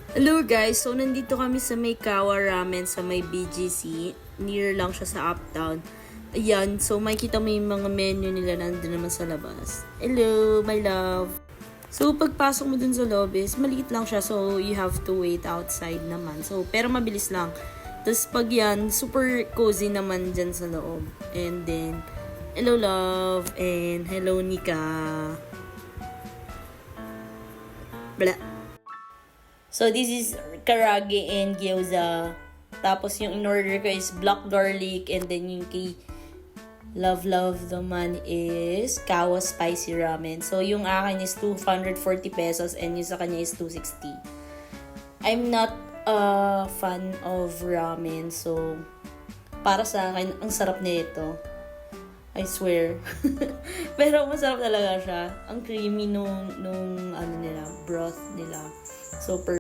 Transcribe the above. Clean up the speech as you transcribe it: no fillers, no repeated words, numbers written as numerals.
Hello guys, so nandito kami sa may Kawa Ramen sa may BGC. Near lang siya sa Uptown. Ayan, so makikita mo yung mga menu nila nandun naman sa labas. Hello, my love. So pagpasok mo dun sa lobby, maliit lang siya so you have to wait outside naman. So pero mabilis lang. Tapos pag yan, super cozy naman dyan sa loob. And then, hello love, and hello Nika. Blah. So, this is karage and gyoza. Tapos, yung in-order ko is black garlic. And then, yung kay Love naman is Kawa Spicy Ramen. So, yung akin is 240 pesos and yung sa kanya is 260. I'm not a fan of ramen. So, para sa akin, ang sarap nito. I swear. Pero masarap talaga siya. Ang creamy nung ano nila, broth nila. Super